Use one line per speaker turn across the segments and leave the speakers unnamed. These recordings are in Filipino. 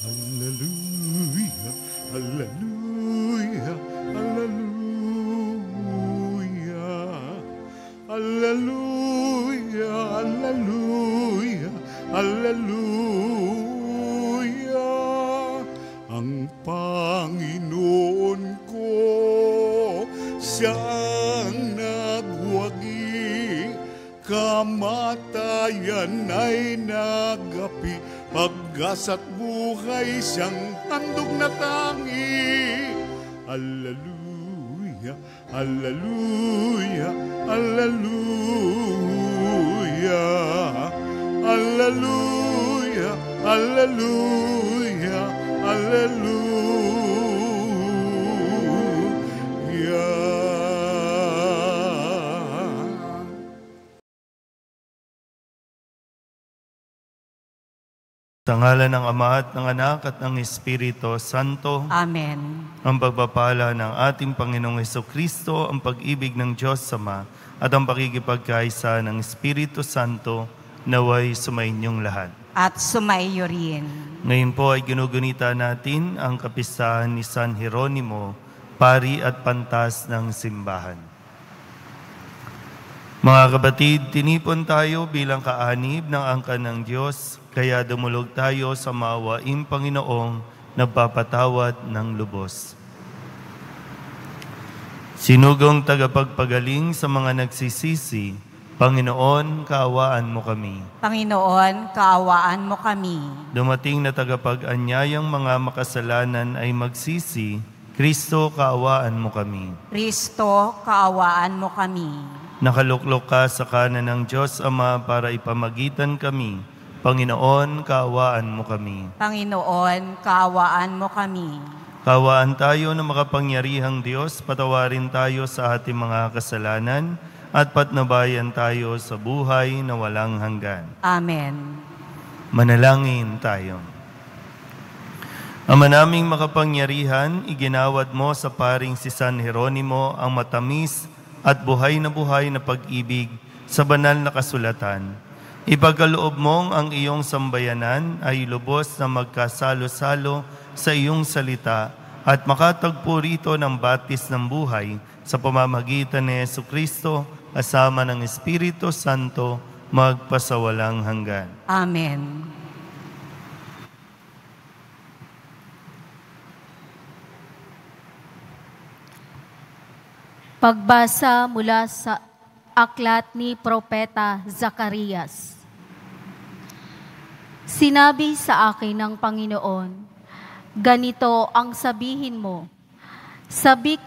Hallelujah, hallelujah, hallelujah. Hallelujah, hallelujah, hallelujah. Ang Panginoon ko, siyang nagwagi, kamatayan ay nagapi, pag-asa't buhay siyang handog na tangi. Hallelujah, hallelujah, hallelujah, hallelujah, hallelujah, hallelujah.
Sa ngalan ng Ama at ng Anak at ng Espiritu Santo.
Amen.
Ang pagpapala ng ating Panginoong Hesukristo, ang pag-ibig ng Diyos Ama, at ang pakikipagkaisa ng Espiritu Santo naway sumainyong lahat.
At sumaiyo rin.
Ngayon po ay ginugunita natin ang kapistahan ni San Jeronimo, pari at pantas ng simbahan. Mga kapatid, tinipon tayo bilang kaanib ng angkan ng Diyos, kaya dumulog tayo sa maawaing Panginoong nagpapatawad ng lubos. Sinugong tagapagpagaling sa mga nagsisisi, Panginoon, kaawaan mo kami.
Panginoon, kaawaan mo kami.
Dumating na tagapag-anyayang mga makasalanan ay magsisi, Kristo, kaawaan mo kami.
Kristo, kaawaan mo kami.
Nakaluklok ka sa kanan ng Diyos Ama para ipamagitan kami. Panginoon, kaawaan mo kami.
Panginoon, kaawaan mo kami.
Kaawaan tayo ng makapangyarihang Diyos, patawarin tayo sa ating mga kasalanan, at patnubayan tayo sa buhay na walang hanggan.
Amen.
Manalangin tayo. Ama naming makapangyarihan, iginawad mo sa paring si San Jeronimo ang matamis at buhay na pag-ibig sa banal na kasulatan. Ipagkaloob mong ang iyong sambayanan ay lubos na magkasalo-salo sa iyong salita at makatagpo rito ng batis ng buhay sa pamamagitan ni Jesucristo kasama ng Espiritu Santo magpasawalang hanggan.
Amen.
Pagbasa mula sa aklat ni Propeta Zacarias. Sinabi sa akin ng Panginoon, ganito ang sabihin mo, sabik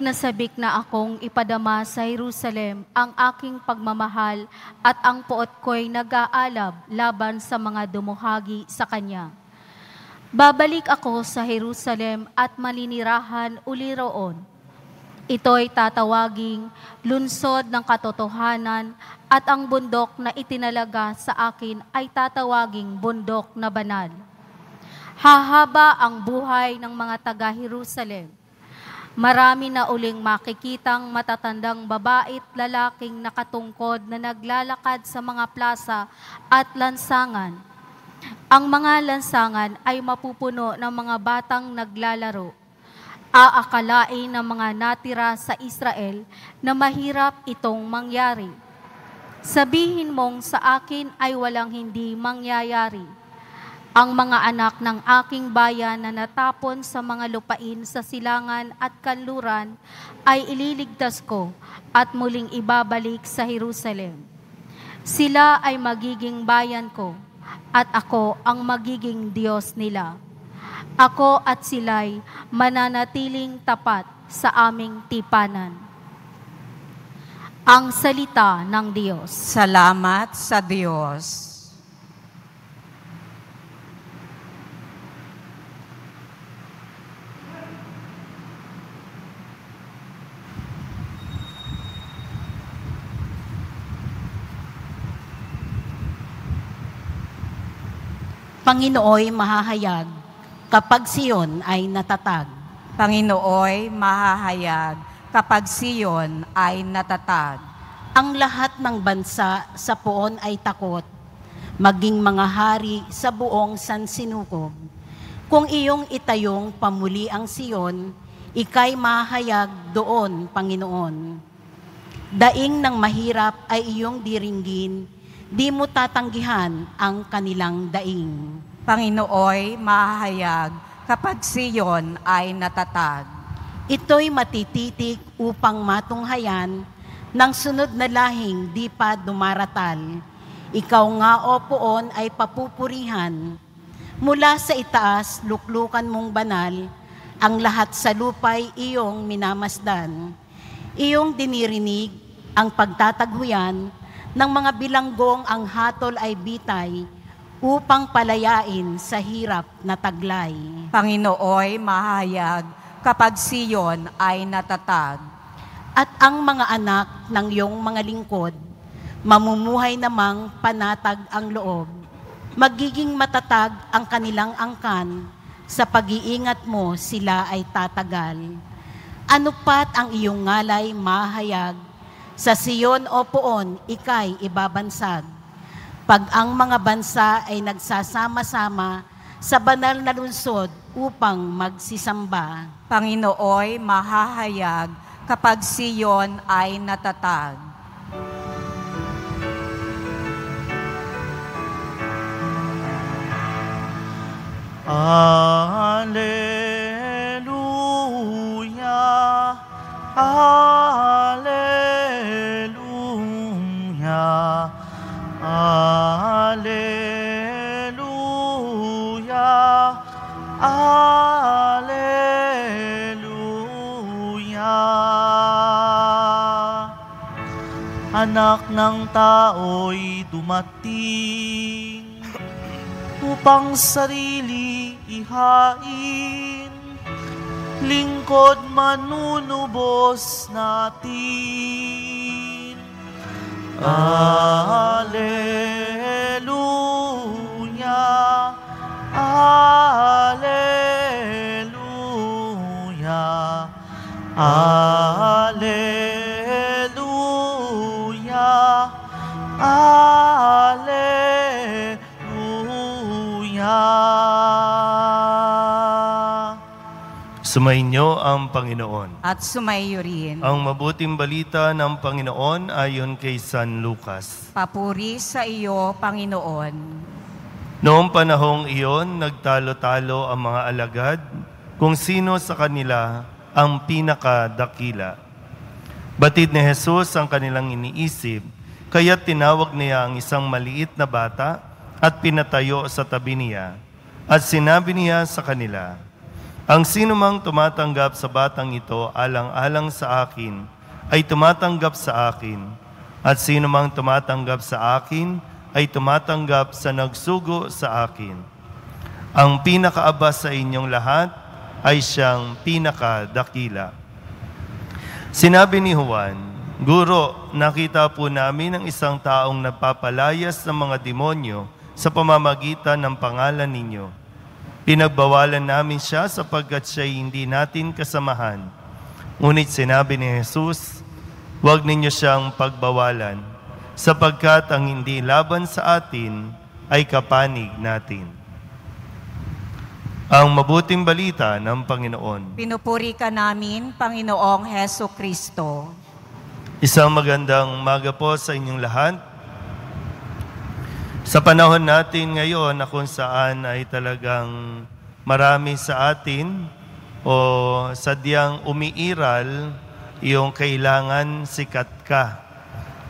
na akong ipadama sa Jerusalem ang aking pagmamahal at ang puot ko'y nag-aalab laban sa mga dumuhagi sa kanya. Babalik ako sa Jerusalem at maninirahan uli roon. Ito'y tatawaging lunsod ng katotohanan at ang bundok na itinalaga sa akin ay tatawaging bundok na banal. Hahaba ang buhay ng mga taga-Jerusalem. Marami na uling makikitang matatandang babae't lalaking nakatungkod na naglalakad sa mga plaza at lansangan. Ang mga lansangan ay mapupuno ng mga batang naglalaro. Aakalain ng mga natira sa Israel na mahirap itong mangyari. Sabihin mong sa akin ay walang hindi mangyayari. Ang mga anak ng aking bayan na natapon sa mga lupain sa silangan at kanluran ay ililigtas ko at muling ibabalik sa Jerusalem. Sila ay magiging bayan ko at ako ang magiging Diyos nila. Ako at sila'y mananatiling tapat sa aming tipanan. Ang salita ng Diyos.
Salamat sa Diyos.
Panginooy mahahayag kapag Siyon ay natatag.
Panginooy mahahayag kapag Siyon ay natatag.
Ang lahat ng bansa sa poon ay takot, maging mga hari sa buong sansinukob. Kung iyong itayong pamuli ang Siyon, ika'y mahayag doon, Panginoon. Daing ng mahirap ay iyong diringgin, di mo tatanggihan ang kanilang daing.
Panginooy mahahayag kapag Siyon ay natatag.
Ito'y matititik upang matunghayan ng sunod na lahing di pa dumaratal. Ikaw nga, O Poon, ay papupurihan. Mula sa itaas, luklukan mong banal, ang lahat sa lupa'y iyong minamasdan. Iyong dinirinig ang pagtataghuyan ng mga bilanggong ang hatol ay bitay upang palayain sa hirap na taglay.
Panginooy mahahayag kapag Siyon ay natatag.
At ang mga anak ng iyong mga lingkod, mamumuhay namang panatag ang loob. Magiging matatag ang kanilang angkan, sa pag-iingat mo sila ay tatagal. Ano pat ang iyong ngalay mahayag, sa Siyon o Poon ika'y ibabansag. Pag ang mga bansa ay nagsasama-sama sa banal na lungsod upang magsisamba.
Panginooy mahahayag kapag Siyon ay natatag.
Alleluia, Alleluia, Alleluia, Alleluia. Anak ng tao'y dumating upang sarili ihain, lingkod manunubos natin. Alleluia, Alleluia, Alleluia, Alleluia. Sumainyo ang Panginoon.
At sumaiyo rin.
Ang mabuting balita ng Panginoon ayon kay San Lucas.
Papuri sa iyo, Panginoon.
Noong panahong iyon, nagtalo-talo ang mga alagad kung sino sa kanila ang pinakadakila. Batid ni Jesus ang kanilang iniisip, kaya tinawag niya ang isang maliit na bata at pinatayo sa tabi niya. At sinabi niya sa kanila, ang sinumang tumatanggap sa batang ito alang-alang sa akin, ay tumatanggap sa akin. At sinumang tumatanggap sa akin, ay tumatanggap sa nagsugo sa akin. Ang pinakaaba sa inyong lahat ay siyang pinakadakila. Sinabi ni Juan, Guro, nakita po namin ang isang taong nagpapalayas ng mga demonyo sa pamamagitan ng pangalan ninyo. Pinagbawalan namin siya sapagkat siya'y hindi natin kasamahan. Ngunit sinabi ni Jesus, huwag ninyo siyang pagbawalan, sapagkat ang hindi laban sa atin ay kapanig natin. Ang mabuting balita ng Panginoon.
Pinupuri ka namin, Panginoong Heso Kristo.
Isang magandang umaga po sa inyong lahat. Sa panahon natin ngayon na kung saan ay talagang marami sa atin o sadyang umiiral yung kailangan sikat ka.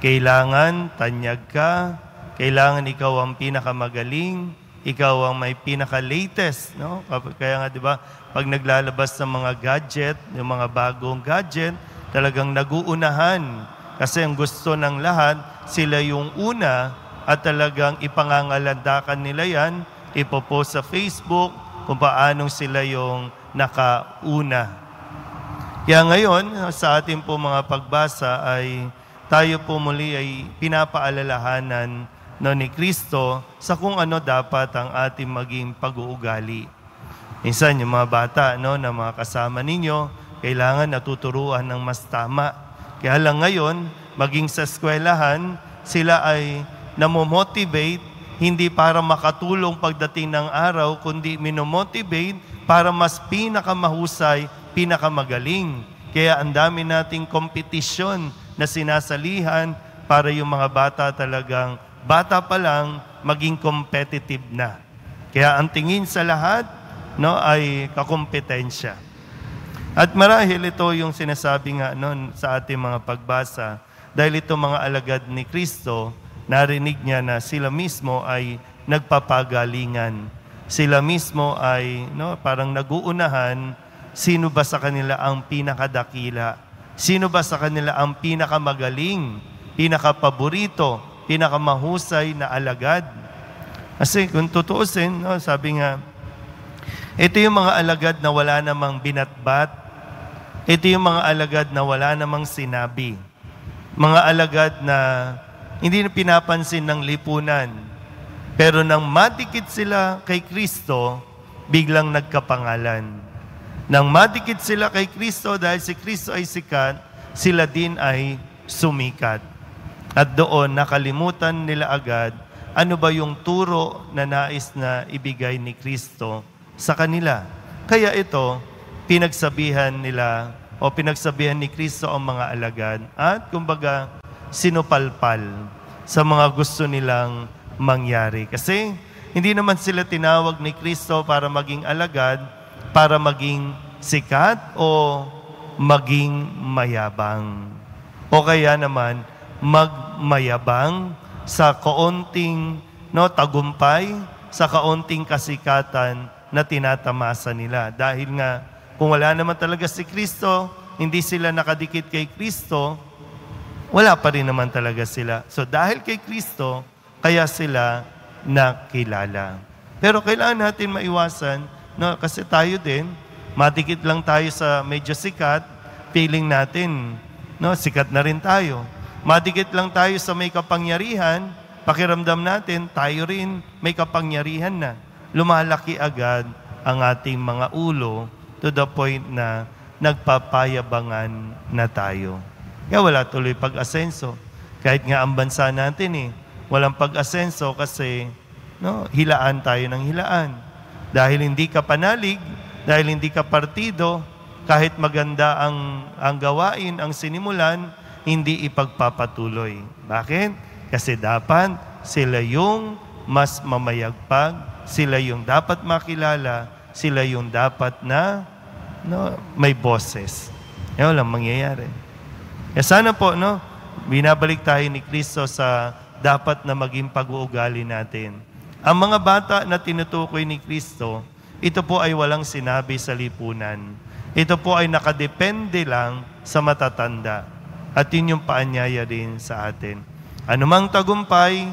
Kailangan tanyag ka. Kailangan ikaw ang pinakamagaling. Ikaw ang may pinaka-latest. No? Kaya nga, di ba, pag naglalabas ng mga gadget, yung mga bagong gadget, talagang naguunahan. Kasi ang gusto ng lahat, sila yung una at talagang ipangangalandakan nila yan, ipopost sa Facebook kung paanong sila yung nakauna. Kaya ngayon, sa ating po mga pagbasa ay tayo po muli ay pinapaalalahanan ni Kristo sa kung ano dapat ang ating maging pag-uugali. Minsan yung mga bata na mga kasama ninyo, kailangan natuturuan ng mas tama. Kaya lang ngayon, maging sa eskwelahan, sila ay namomotivate hindi para makatulong pagdating ng araw, kundi minomotivate para mas pinakamahusay, pinakamagaling. Kaya ang dami nating kompetisyon na sinasalihan para yung mga bata talagang, bata pa lang, maging competitive na. Kaya ang tingin sa lahat, no, ay kakompetensya. At marahil ito yung sinasabi nga noon sa ating mga pagbasa, dahil ito mga alagad ni Kristo, narinig niya na sila mismo ay nagpapagalingan. Sila mismo ay parang naguunahan, sino ba sa kanila ang pinakadakila? Sino ba sa kanila ang pinakamagaling, pinakapaborito, pinakamahusay na alagad? Kasi kung tutuusin, sabi nga, ito yung mga alagad na wala namang binatbat. Ito yung mga alagad na wala namang sinabi. Mga alagad na hindi na pinapansin ng lipunan. Pero nang madikit sila kay Kristo, biglang nagkapangalan. Nang madikit sila kay Kristo dahil si Kristo ay sikat, sila din ay sumikat. At doon nakalimutan nila agad ano ba yung turo na nais na ibigay ni Kristo sa kanila. Kaya ito, pinagsabihan ni Kristo ang mga alagad at kumbaga sinupalpal sa mga gusto nilang mangyari. Kasi hindi naman sila tinawag ni Kristo para maging alagad, para maging sikat o maging mayabang. O kaya naman magmayabang sa kaunting tagumpay, sa kaunting kasikatan na tinatamasa nila. Dahil nga, kung wala naman talaga si Kristo, hindi sila nakadikit kay Kristo, wala pa rin naman talaga sila. So dahil kay Kristo, kaya sila nakilala. Pero kailangan natin maiwasan, kasi tayo din, madikit lang tayo sa medyo sikat, feeling natin, sikat na rin tayo. Madikit lang tayo sa may kapangyarihan, pakiramdam natin, tayo rin may kapangyarihan na. Lumalaki agad ang ating mga ulo to the point na nagpapayabangan na tayo. Kaya wala tuloy pag-asenso. Kahit nga ang bansa natin walang pag-asenso kasi hilaan tayo ng hilaan. Dahil hindi ka panalig, dahil hindi ka partido, kahit maganda ang gawain, ang sinimulan, hindi ipagpapatuloy. Bakit? Kasi dapat sila yung mas mamayagpag, sila yung dapat makilala, sila yung dapat na may boses. Walang mangyayari. Sana po, binabalik tayo ni Kristo sa dapat na maging pag-uugali natin. Ang mga bata na tinutukoy ni Kristo, ito po ay walang sinabi sa lipunan. Ito po ay nakadepende lang sa matatanda. At yun yung paanyaya din sa atin. Anumang tagumpay,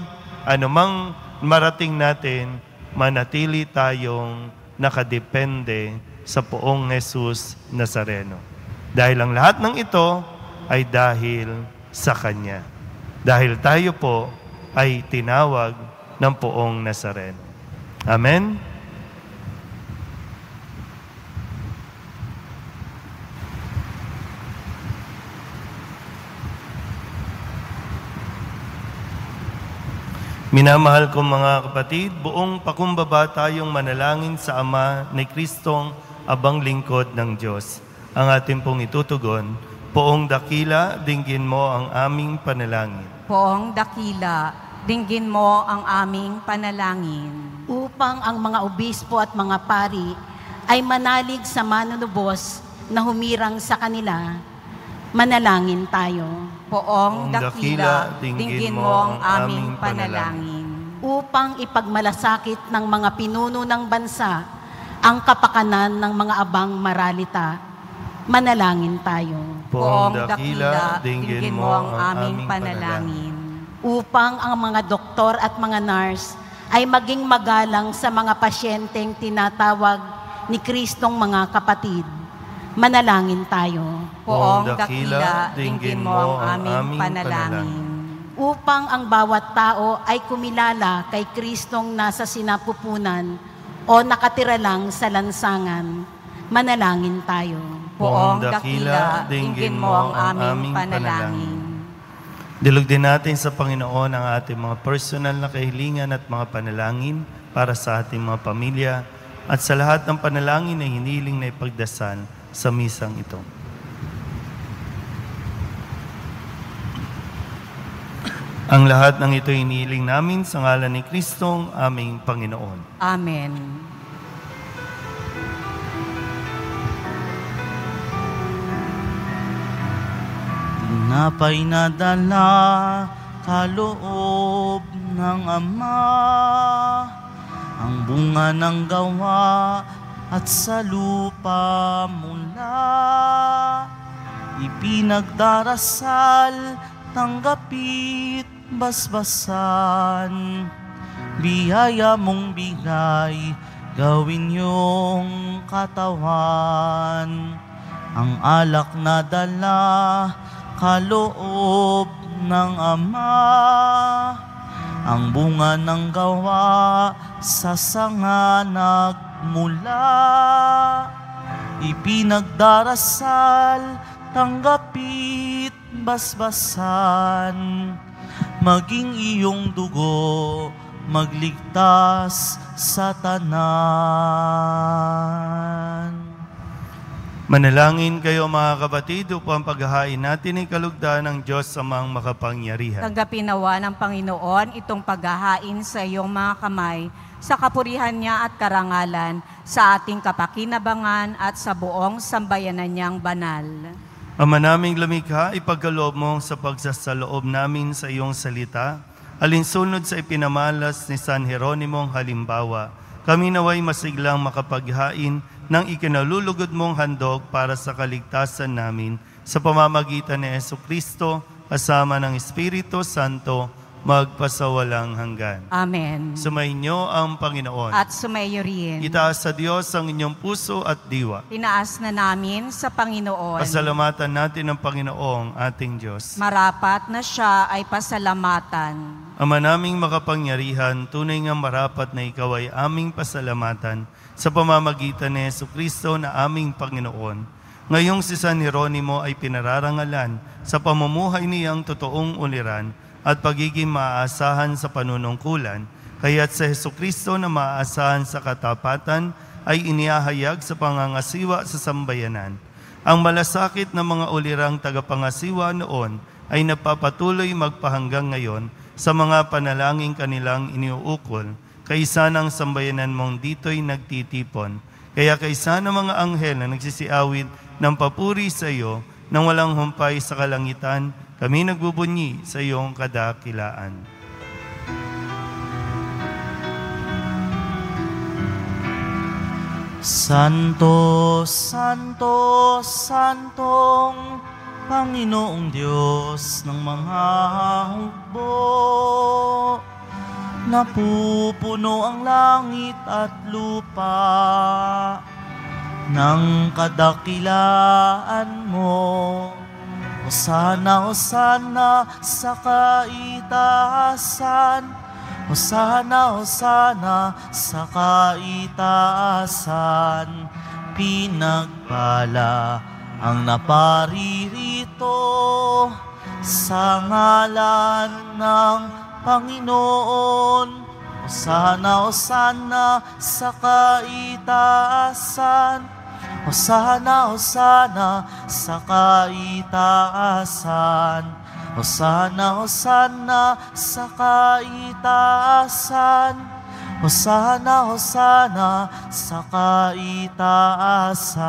anumang marating natin, manatili tayong nakadepende sa poong Jesus Nazareno. Dahil ang lahat ng ito ay dahil sa Kanya. Dahil tayo po ay tinawag ng poong Nazareno. Amen? Minamahal kong mga kapatid, buong pakumbaba tayong manalangin sa Ama ni Kristong abang lingkod ng Diyos. Ang ating pong itutugon, Poong dakila, dinggin mo ang aming panalangin.
Poong dakila, dinggin mo ang aming panalangin.
Upang ang mga obispo at mga pari ay manalig sa manunubos na humirang sa kanila, manalangin tayo.
Poong dakila, dinggin mo ang aming panalangin.
Upang ipagmalasakit ng mga pinuno ng bansa ang kapakanan ng mga abang maralita, manalangin tayo.
Poong dakila, dinggin mo ang aming panalangin.
Upang ang mga doktor at mga nurse ay maging magalang sa mga pasyenteng tinatawag ni Kristong mga kapatid, manalangin tayo.
Poong dakila, dinggin mo ang aming panalangin.
Upang ang bawat tao ay kumilala kay Kristong nasa sinapupunan o nakatira lang sa lansangan, manalangin tayo.
Poong dakila, dinggin mo ang aming panalangin.
Dilog din natin sa Panginoon ang ating mga personal na kahilingan at mga panalangin para sa ating mga pamilya at sa lahat ng panalangin na hiniling na ipagdasal sa misang ito. Ang lahat ng ito hiniling namin sa ngalan ni Kristong aming Panginoon.
Amen.
Tinapay na dala kaloob ng Ama, ang bunga ng gawa at sa lupa mula. Ipinagdarasal, tanggapit, basbasan, biyaya mong bigay, gawin yung katawan. Ang alak na dala, kaloob ng Ama, ang bunga ng gawa sa sanga nagmula. Ipinagdarasal, tanggapit, basbasan, maging iyong dugo, magligtas sa tanan.
Manalangin kayo mga kapatid upang paghahain natin ay kalugdan ng Diyos Amang makapangyarihan.
Tanggapin nawa ng Panginoon itong paghahain sa iyong mga kamay sa kapurihan niya at karangalan, sa ating kapakinabangan at sa buong sambayanan niyang banal.
Ama naming lumikha, ipagkaloob mo sa pagsasaloob namin sa iyong salita, alinsunod sa ipinamalas ni San Jeronimong halimbawa, kami naway masiglang makapaghain ng ikinalulugod mong handog para sa kaligtasan namin sa pamamagitan ni Jesucristo, kasama ng Espiritu Santo, magpasawalang hanggan.
Amen.
Sumainyo ang Panginoon.
At sumayo rin.
Itaas sa Diyos ang inyong puso at diwa.
Tinaas na namin sa Panginoon.
Pasalamatan natin ang Panginoong ating Diyos.
Marapat na siya ay pasalamatan.
Ama naming makapangyarihan, tunay nga marapat na ikaw ay aming pasalamatan sa pamamagitan ni Jesucristo na aming Panginoon. Ngayong si San Jeronimo ay pinararangalan sa pamumuhay niyang totoong uliran at pagiging maaasahan sa panunungkulan, kaya't sa Jesucristo na maaasahan sa katapatan ay inihahayag sa pangangasiwa sa sambayanan. Ang malasakit na mga ulirang tagapangasiwa noon ay napapatuloy magpahanggang ngayon sa mga panalangin kanilang iniuukol, kaysa ng sambayanan mong dito'y nagtitipon. Kaya kaysa ng mga anghel na nagsisiawit ng papuri sa iyo nang walang humpay sa kalangitan, kami nagbubunyi sa iyong kadakilaan.
Santo, Santo, Santong Panginoong Diyos ng mga hukbo, napupuno ang langit at lupa ng kadakilaan mo. Hosana, Hosana sa kaitaasan. Hosana, Hosana sa kaitaasan. Pinagpala ang naparirito sa ngalan ng Panginoon. Hosana, Hosana sa kaitaasan. Hosana, Hosana sa kaitaasan. Hosana, Hosana sa kaitaasan. Hosana, Hosana sa kaitaasan.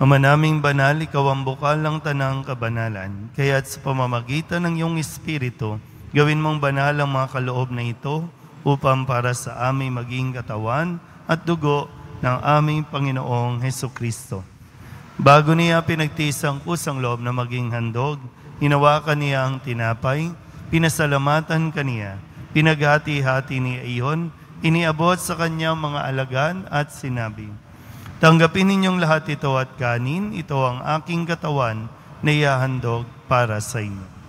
Ama naming banal, ikaw ang bukal ng tanang kabanalan, kaya't sa pamamagitan ng iyong Espiritu, gawin mong banal ang mga kaloob na ito upang para sa aming maging katawan at dugo ng aming Panginoong Hesukristo. Bago niya pinagtiis ang kusang loob na maging handog, hinawakan niya ang tinapay, pinasalamatan kaniya, pinaghati-hati niya iyon, iniabot sa kanyang mga alagan at sinabi, tanggapin ninyong lahat ito at kanin, ito ang aking katawan na ihahandog para sa inyo.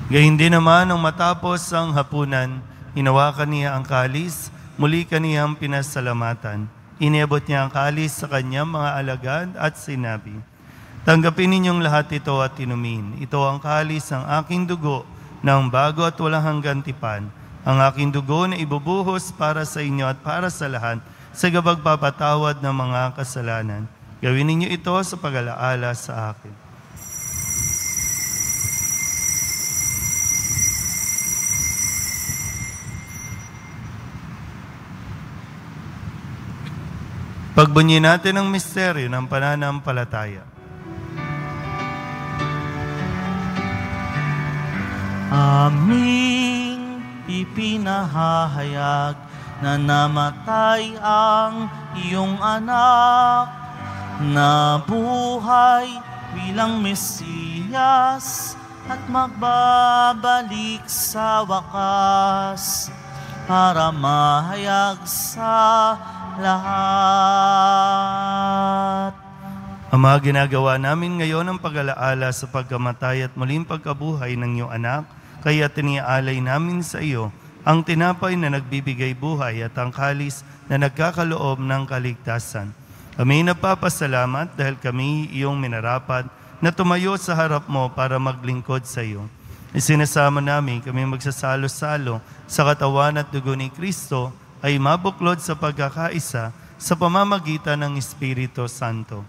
Gayun din naman, nang matapos ang hapunan, hinawakan niya ang kalis, muli kaniyang pinasalamatan. Inabot niya ang kalis sa kanyang mga alagad at sinabi, "Tanggapin ninyong lahat ito at inumin. Ito ang kalis ng aking dugo ng bago at walang hanggang tipan. Ang aking dugo na ibubuhos para sa inyo at para sa lahat sa pagpapatawad ng mga kasalanan. Gawin ninyo ito sa pag-alaala sa akin." Pagbunyi natin ang misteryo ng pananampalataya.
Aming ipinahahayag na namatay ang iyong anak, na buhay bilang Mesiyas at magbabalik sa wakas para mahayag sa lahat.
Ama, ginagawa namin ngayon ang pag-alaala sa pagkamatay at muling pagkabuhay ng iyong anak, kaya tiniaalay namin sa iyo ang tinapay na nagbibigay buhay at ang kalis na nagkakaloob ng kaligtasan. Kami nagpapasalamat dahil kami iyong minarapat na tumayo sa harap mo para maglingkod sa iyo. Isinasama namin kami magsasalo-salo sa katawan at dugo ni Kristo ay mabuklod sa pagkakaisa sa pamamagitan ng Espiritu Santo.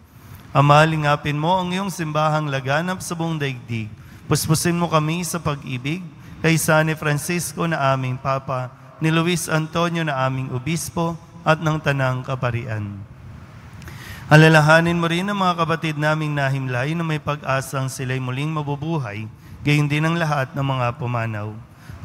Ama, lingapin mo ang iyong simbahang laganap sa buong daigdig. Puspusin mo kami sa pag-ibig kay San Francisco na aming Papa, ni Luis Antonio na aming Obispo at ng Tanang Kaparian. Alalahanin mo rin ang mga kapatid naming nahimlay na may pag-asang sila'y muling mabubuhay, gayon din ang lahat ng mga pumanaw.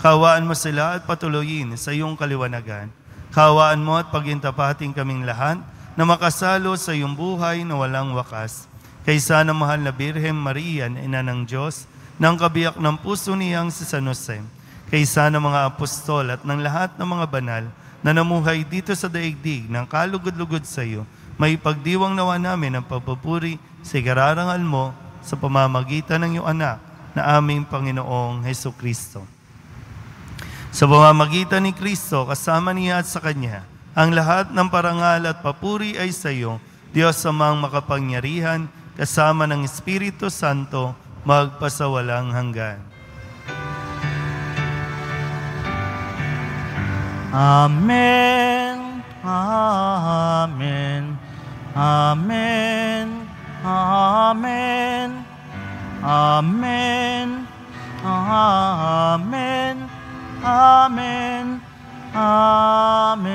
Kawaan mo sila at patuloyin sa iyong kaliwanagan. Kawaan mo at pagintapating kaming lahat na makasalo sa iyong buhay na walang wakas. Kaysa ng mahal na Birhen Maria, Ina ng Diyos, ng kabiyak ng puso niyang si San Jose, kaysa ng mga apostol at ng lahat ng mga banal na namuhay dito sa daigdig ng kalugod-lugod sa iyo, may pagdiwang nawa namin ang pagpupuri sa ikararangal mo sa pamamagitan ng iyong anak na aming Panginoong Hesukristo. Sa pamamagitan ni Kristo, kasama niya at sa Kanya, ang lahat ng parangal at papuri ay sa iyo, Diyos amang makapangyarihan, kasama ng Espiritu Santo, magpasawalang hanggan.
Amen, Amen, Amen, Amen, Amen, Amen, Amen, Amen.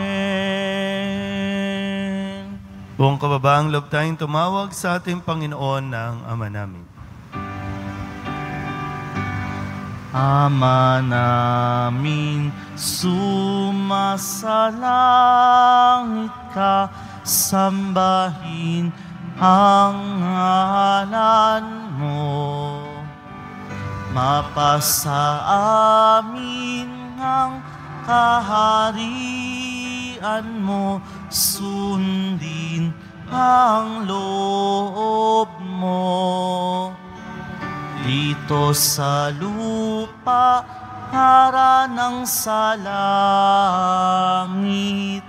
Buong kababaang loob tayong tumawag sa ating Panginoon ng Ama namin.
Ama namin, sumasalangit ka, sambahin ang ngalan mo. Mapasa amin ang kaharian mo, sundin ang loob mo. Dito sa lupa, haranang sa langit,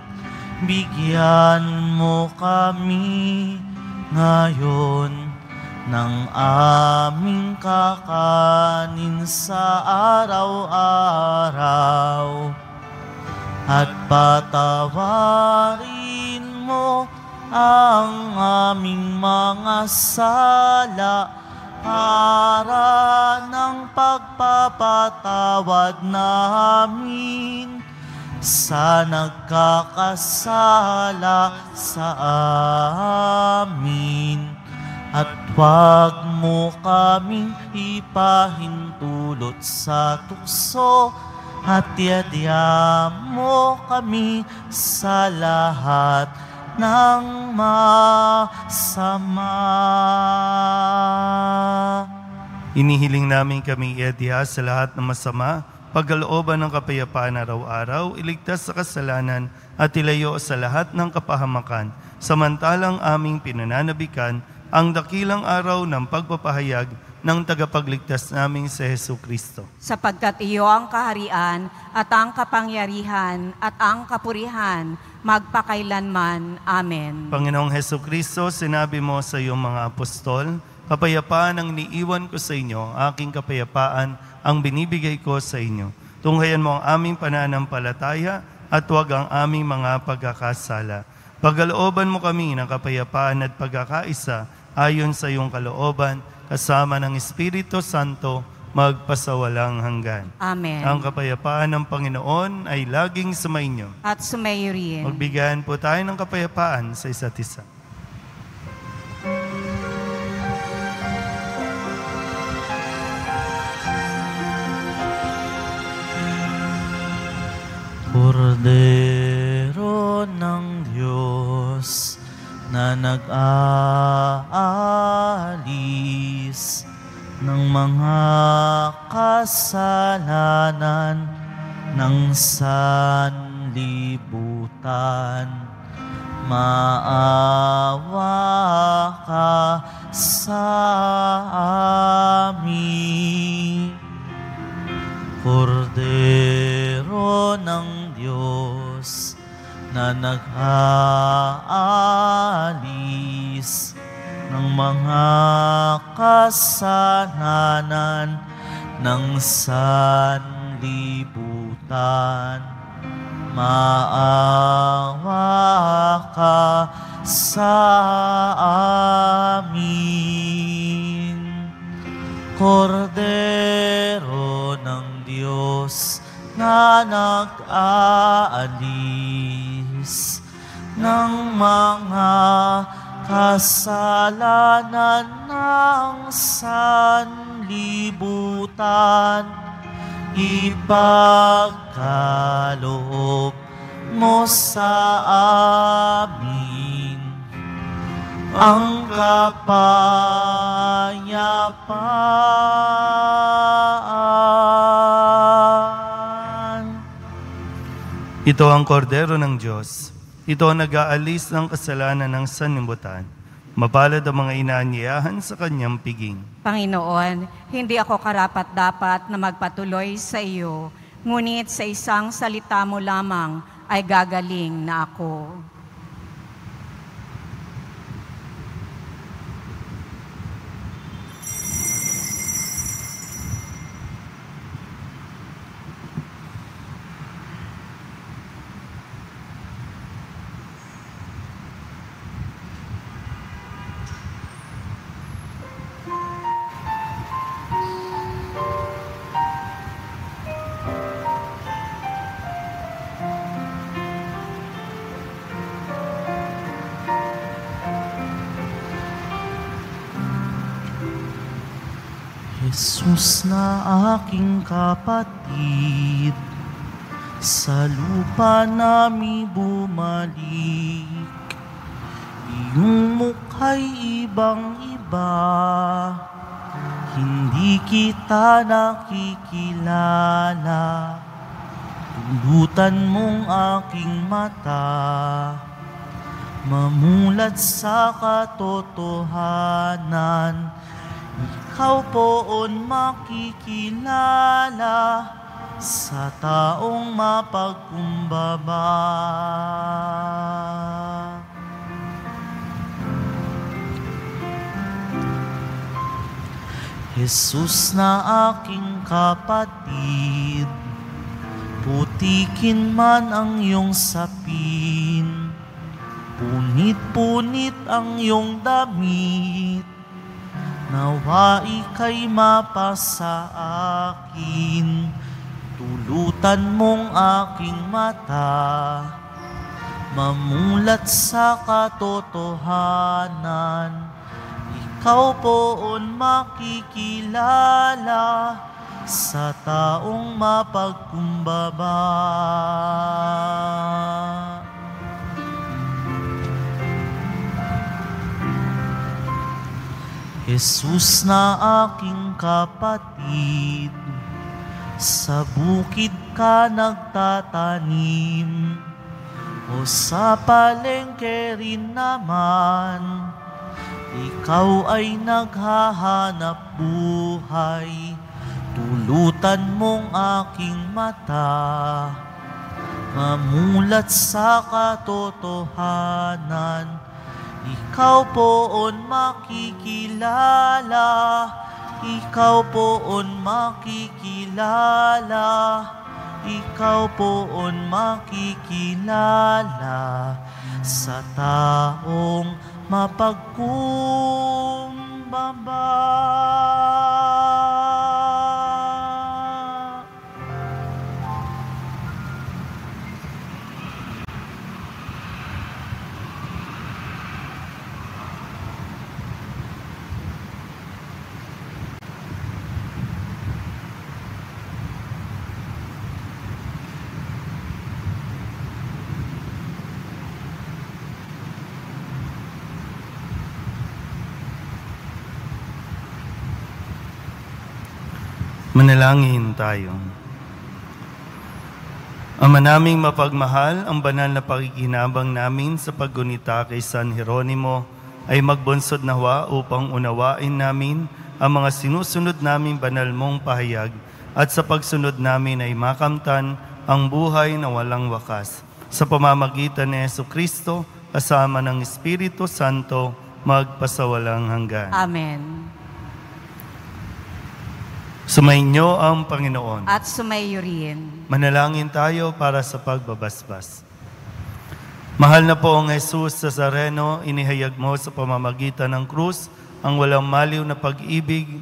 bigyan mo kami ngayon ng aming kakanin sa araw-araw. At patawarin mo ang aming mga sala para ng pagpapatawad namin sa nagkakasala sa amin. At huwag mo kaming ipahintulot sa tukso, at iadya mo kami sa lahat ng masama.
Inihiling namin kami iadya sa lahat ng masama, pagkalooban ng kapayapaan araw-araw, iligtas sa kasalanan at ilayo sa lahat ng kapahamakan, samantalang aming pinananabikan ang dakilang araw ng pagpapahayag ng tagapagligtas naming si Hesu Kristo.
Sapagkat iyo ang kaharian at ang kapangyarihan at ang kapurihan magpakailanman. Amen.
Panginoong Hesu Kristo, sinabi mo sa iyong mga apostol, kapayapaan ang iniiwan ko sa inyo, aking kapayapaan ang binibigay ko sa inyo. Tunghayan mo ang aming pananampalataya at huwag ang aming mga pagkakasala. Pagkalooban mo kami ng kapayapaan at pagkakaisa ayon sa iyong kalooban, kasama ng Espiritu Santo, magpasawalang hanggan.
Amen.
Ang kapayapaan ng Panginoon ay laging sumainyo.
At sumayo rin.
Magbigayan po tayo ng kapayapaan sa isa't isa.
Kordero ng Diyos na nag-aalis ng mga kasalanan ng sanlibutan, maawa ka sa amin. Kordero ng Diyos na nag-aalis ng mga kasalanan ng sanlibutan, maawa ka sa amin. Kordero ng Diyos na nag-aalis ng mga kasalanan ng sanlibutan, ipagkaloob mo sa amin ang kapayapaan.
Ito ang kordero ng Diyos. Ito ang nag-aalis ng kasalanan ng sanlibutan. Mapalad ang mga inaanyayahan sa kanyang piging.
Panginoon, hindi ako karapat-dapat na magpatuloy sa iyo, ngunit sa isang salita mo lamang ay gagaling na ako.
Jesus na aking kapatid, sa lupa nami bumalik. Iyong mukha'y ibang-iba, hindi kita nakikilala. Pulutan mong aking mata, mamulat sa katotohanan. Ikaw poon makikilala sa taong mapagkumbaba. Jesus na aking kapatid, putikin man ang iyong sapin, punit-punit ang iyong damit, nawa ika'y mapasa akin. Tulutan mong aking mata, mamulat sa katotohanan. Ikaw poon makikilala sa taong mapagkumbaba. Jesus na aking kapatid, sa bukid ka nagtatanim, o sa palengke rin naman, Ikaw ay naghahanap buhay, tulutan mong aking mata, mamulat sa katotohanan. Ikaw poon makikilala, ikaw poon makikilala, ikaw poon makikilala sa taong mapagkumbaba.
Manalangin tayo. Ama naming mapagmahal, ang banal na pakikinabang namin sa paggunita kay San Jeronimo ay magbunsod nawa upang unawain namin ang mga sinusunod naming banal mong pahayag at sa pagsunod namin ay makamtan ang buhay na walang wakas. Sa pamamagitan ni Jesucristo, kasama ng Espiritu Santo, magpasawalang hanggan.
Amen.
Sumainyo ang Panginoon.
At sumayo rin.
Manalangin tayo para sa pagbabasbas. Mahal na poong Jesus Nazareno, inihayag mo sa pamamagitan ng krus ang walang maliw na pag-ibig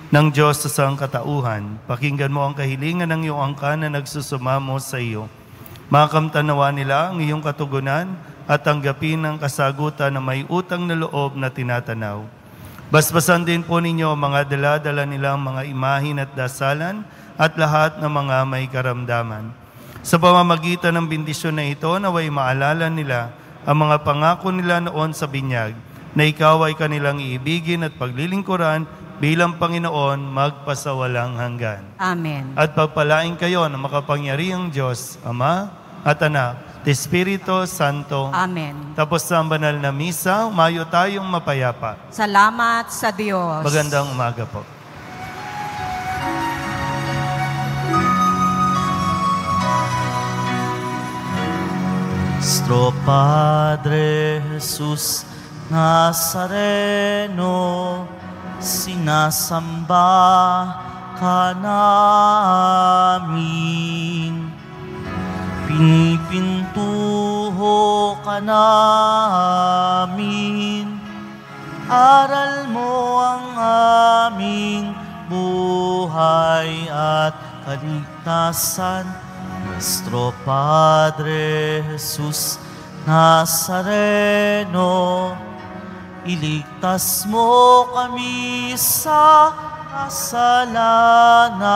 ng Diyos sa sangkatauhan. Pakinggan mo ang kahilingan ng iyong angkan na nagsusumamo sa iyo. Makamtanawa nila ang iyong katugunan at tanggapin ang kasagutan na may utang na loob na tinatanaw. Basbasan din po ninyo ang mga dala-dala nilang mga imahin at dasalan at lahat ng mga may karamdaman. Sa pamamagitan ng bendisyon na ito, naway maalala nila ang mga pangako nila noon sa binyag, na ikaw ay kanilang iibigin at paglilingkuran bilang Panginoon magpasawalang hanggan.
Amen.
At pagpalain kayo ng makapangyarihang Diyos, Ama at Anak, Espiritu Santo.
Amen.
Tapos sa banal na misa, umayo tayong mapayapa.
Salamat sa Diyos.
Magandang umaga po.
Nuestro Padre Jesus Nazareno, sinasamba ka namin. Pinipintuho ka namin, aral mo ang aming buhay at kaligtasan. Nuestro Padre Jesus Nazareno, iligtas mo kami sa kasalanan.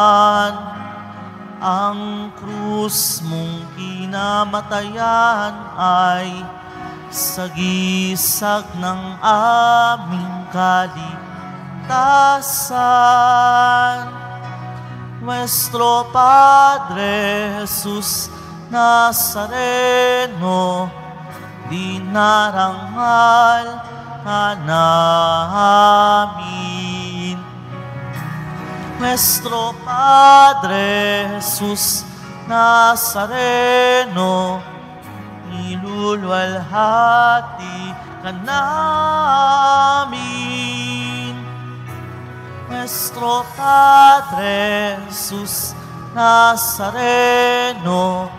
Ang krus mong kinamatayan ay sagisag ng aming kaligtasan. Nuestro Padre Jesus Nazareno, dinarangal ka namin. Nuestro Padre Jesus Nazareno, niluluwalhati ka namin. Nuestro Padre Jesus Nazareno,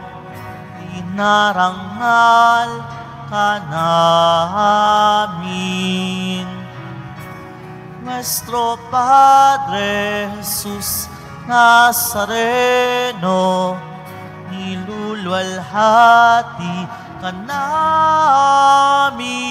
dinarangal ka namin. Nuestro Padre Jesus Nazareno, niluluwalhati ka namin.